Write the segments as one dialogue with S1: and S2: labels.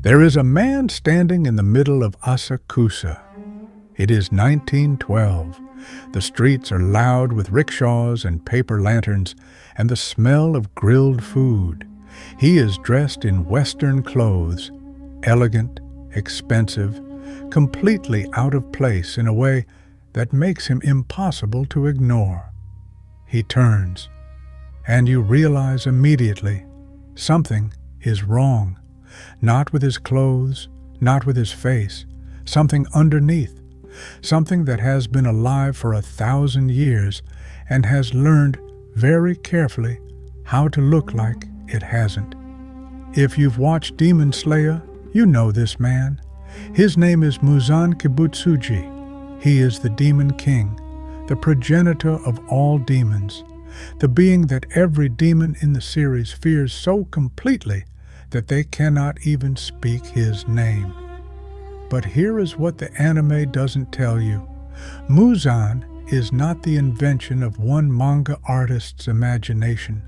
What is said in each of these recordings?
S1: There is a man standing in the middle of Asakusa. It is 1912. The streets are loud with rickshaws and paper lanterns, and the smell of grilled food. He is dressed in Western clothes, elegant, expensive, completely out of place in a way that makes him impossible to ignore. He turns, and you realize immediately something is wrong. Not with his clothes, not with his face, something underneath, something that has been alive for 1,000 years and has learned very carefully how to look like it hasn't. If you've watched Demon Slayer, you know this man. His name is Muzan Kibutsuji. He is the Demon King, the progenitor of all demons, the being that every demon in the series fears so completely that they cannot even speak his name. But here is what the anime doesn't tell you. Muzan is not the invention of one manga artist's imagination.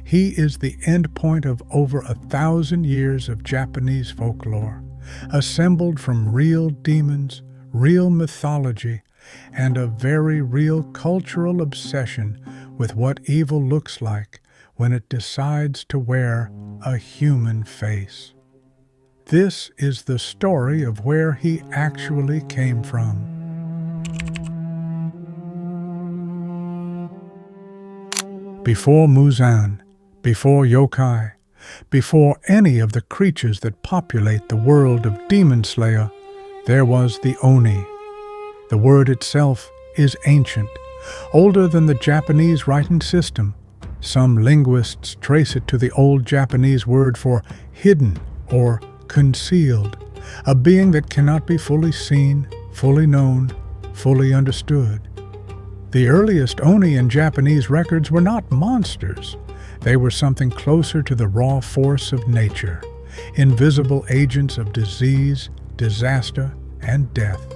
S1: He is the endpoint of over 1,000 years of Japanese folklore, assembled from real demons, real mythology, and a very real cultural obsession with what evil looks like when it decides to wear a human face. This is the story of where he actually came from. Before Muzan, before yokai, before any of the creatures that populate the world of Demon Slayer, there was the Oni. The word itself is ancient, older than the Japanese writing system. Some linguists trace it to the old Japanese word for hidden or concealed, a being that cannot be fully seen, fully known, fully understood. The earliest Oni in Japanese records were not monsters. They were something closer to the raw force of nature, invisible agents of disease, disaster, and death.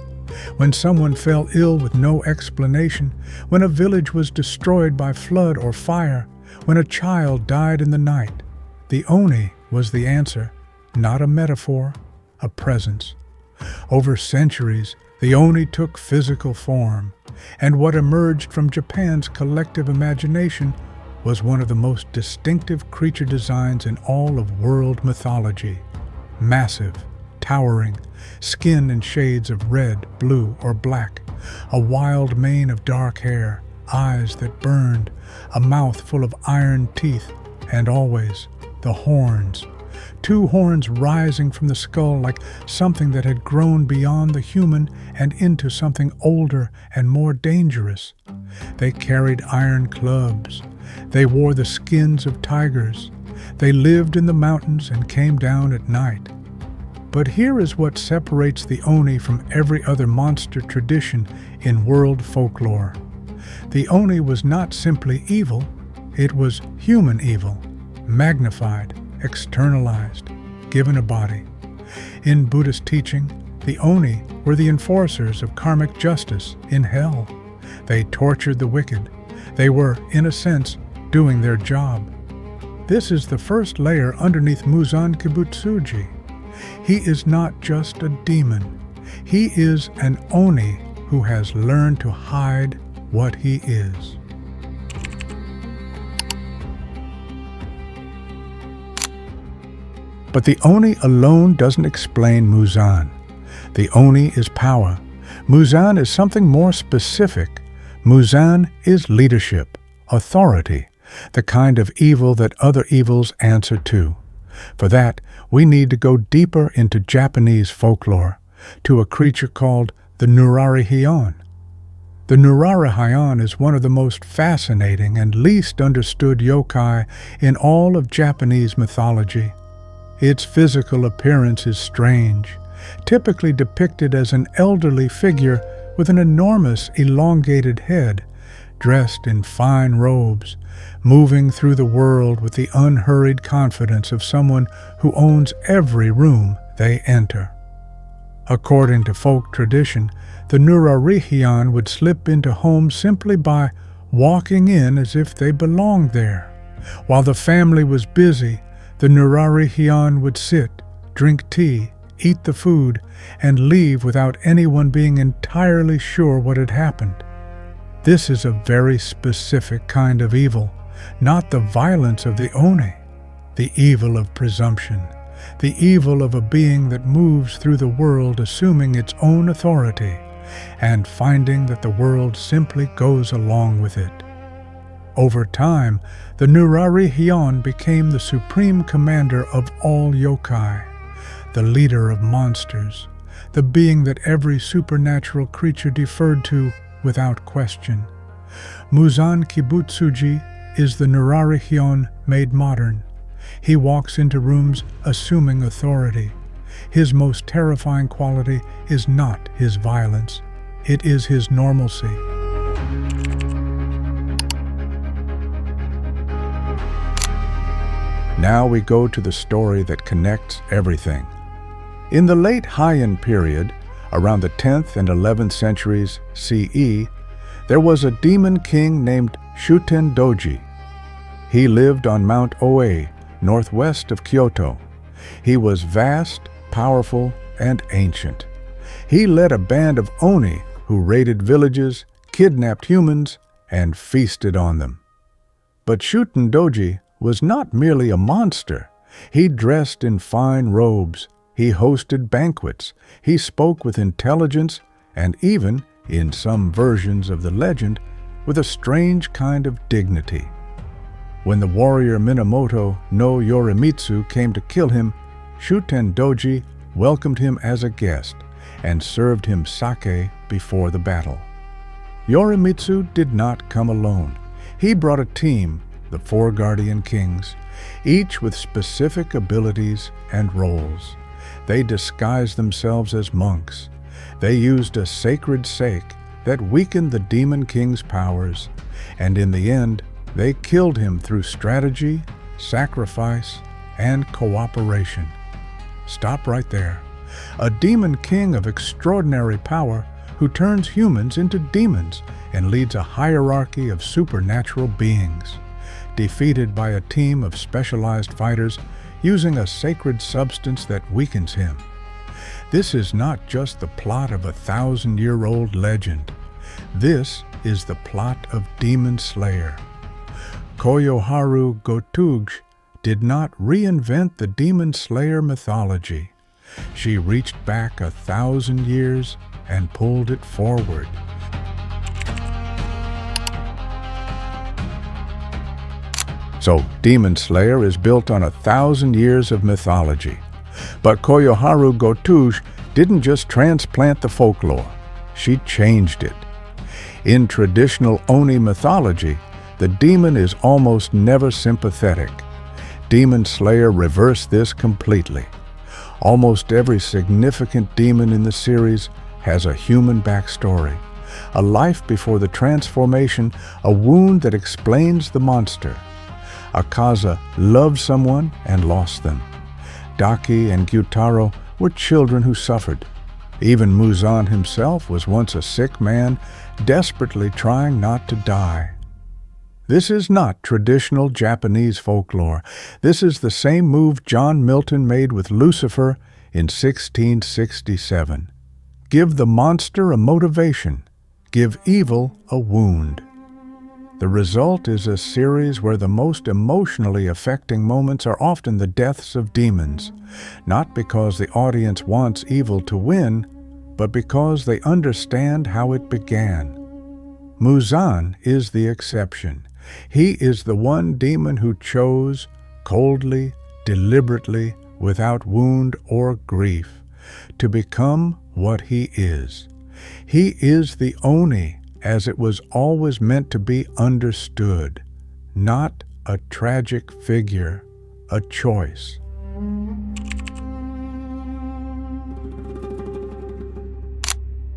S1: When someone fell ill with no explanation, when a village was destroyed by flood or fire, when a child died in the night, the Oni was the answer, not a metaphor, a presence. Over centuries, the Oni took physical form, and what emerged from Japan's collective imagination was one of the most distinctive creature designs in all of world mythology. Massive, towering, skin in shades of red, blue, or black, a wild mane of dark hair, eyes that burned, a mouth full of iron teeth, and always the horns. 2 horns rising from the skull like something that had grown beyond the human and into something older and more dangerous. They carried iron clubs. They wore the skins of tigers. They lived in the mountains and came down at night. But here is what separates the Oni from every other monster tradition in world folklore. The Oni was not simply evil, it was human evil, magnified, externalized, given a body. In Buddhist teaching, the Oni were the enforcers of karmic justice in hell. They tortured the wicked. They were, in a sense, doing their job. This is the first layer underneath Muzan Kibutsuji. He is not just a demon. He is an Oni who has learned to hide what he is. But the Oni alone doesn't explain Muzan. The Oni is power. Muzan is something more specific. Muzan is leadership, authority, the kind of evil that other evils answer to. For that, we need to go deeper into Japanese folklore, to a creature called the Nurarihyon. The Nurarihyon is one of the most fascinating and least understood yokai in all of Japanese mythology. Its physical appearance is strange, typically depicted as an elderly figure with an enormous elongated head, dressed in fine robes, moving through the world with the unhurried confidence of someone who owns every room they enter. According to folk tradition, the Nurarihyon would slip into homes simply by walking in as if they belonged there. While the family was busy, the Nurarihyon would sit, drink tea, eat the food, and leave without anyone being entirely sure what had happened. This is a very specific kind of evil, not the violence of the Oni, the evil of presumption, the evil of a being that moves through the world assuming its own authority and finding that the world simply goes along with it. Over time, the Nurarihyon became the supreme commander of all yokai, the leader of monsters, the being that every supernatural creature deferred to without question. Muzan Kibutsuji is the Nurarihyon made modern. He walks into rooms assuming authority. His most terrifying quality is not his violence, it is his normalcy. Now we go to the story that connects everything. In the late Heian period, around the 10th and 11th centuries CE, there was a demon king named Shuten-doji. He lived on Mount Oe, northwest of Kyoto. He was vast, powerful, and ancient. He led a band of Oni who raided villages, kidnapped humans, and feasted on them. But Shuten-doji was not merely a monster. He dressed in fine robes, he hosted banquets, he spoke with intelligence, and even, in some versions of the legend, with a strange kind of dignity. When the warrior Minamoto no Yorimitsu came to kill him, Shuten-doji welcomed him as a guest and served him sake before the battle. Yorimitsu did not come alone. He brought a team, the 4 guardian kings, each with specific abilities and roles. They disguised themselves as monks. They used a sacred sake that weakened the demon king's powers, and in the end, they killed him through strategy, sacrifice, and cooperation. Stop right there. A demon king of extraordinary power who turns humans into demons and leads a hierarchy of supernatural beings, defeated by a team of specialized fighters using a sacred substance that weakens him. This is not just the plot of a 1,000-year-old legend. This is the plot of Demon Slayer. Koyoharu Gotouge did not reinvent the Demon Slayer mythology. She reached back 1,000 years and pulled it forward. So, Demon Slayer is built on 1,000 years of mythology. But Koyoharu Gotouge didn't just transplant the folklore, she changed it. In traditional Oni mythology, the demon is almost never sympathetic. Demon Slayer reversed this completely. Almost every significant demon in the series has a human backstory, a life before the transformation, a wound that explains the monster. Akaza loved someone and lost them. Daki and Gyutaro were children who suffered. Even Muzan himself was once a sick man, desperately trying not to die. This is not traditional Japanese folklore. This is the same move John Milton made with Lucifer in 1667. Give the monster a motivation. Give evil a wound. The result is a series where the most emotionally affecting moments are often the deaths of demons, not because the audience wants evil to win, but because they understand how it began. Muzan is the exception. He is the one demon who chose, coldly, deliberately, without wound or grief, to become what he is. He is the Oni, as it was always meant to be understood, not a tragic figure, a choice.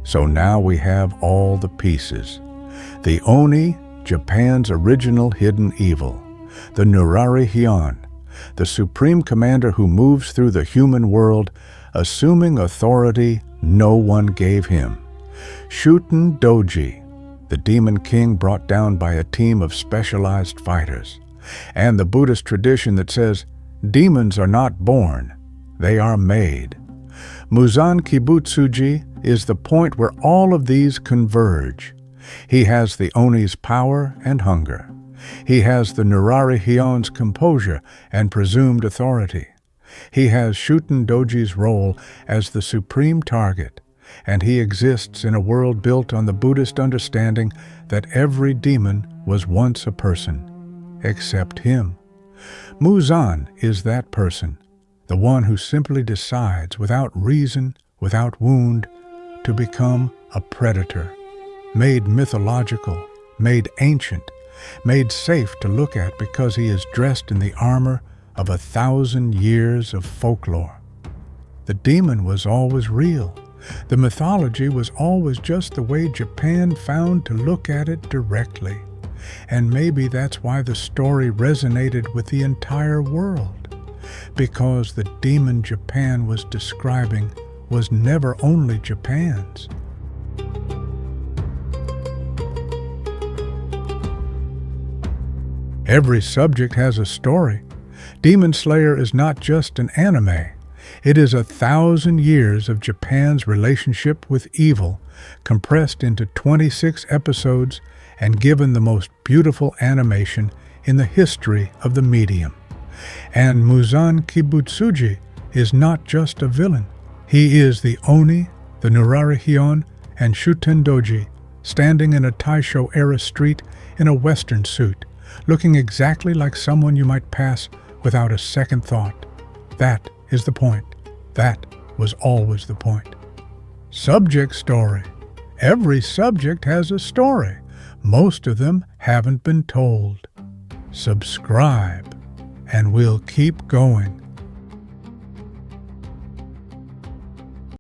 S1: So now we have all the pieces. The Oni, Japan's original hidden evil. The Nurarihyon, the supreme commander who moves through the human world, assuming authority no one gave him. Shuten-doji, the demon king brought down by a team of specialized fighters. And the Buddhist tradition that says demons are not born, They are made. Muzan Kibutsuji is the point where all of these converge. He has the Oni's power and hunger. He has the Nurarihyon's composure and presumed authority. He has Shuten-doji's role as the supreme target, and he exists in a world built on the Buddhist understanding that every demon was once a person, except him. Muzan is that person, the one who simply decides without reason, without wound, to become a predator, made mythological, made ancient, made safe to look at because he is dressed in the armor of 1,000 years of folklore. The demon was always real. The mythology was always just the way Japan found to look at it directly. And maybe that's why the story resonated with the entire world, because the demon Japan was describing was never only Japan's. Every subject has a story. Demon Slayer is not just an anime. It is 1,000 years of Japan's relationship with evil, compressed into 26 episodes and given the most beautiful animation in the history of the medium. And Muzan Kibutsuji is not just a villain. He is the Oni, the Nurarihyon, and Shuten-doji, standing in a Taisho-era street in a western suit, looking exactly like someone you might pass without a second thought. That is the point. That was always the point. Subject story. Every subject has a story. Most of them haven't been told. Subscribe, and we'll keep going.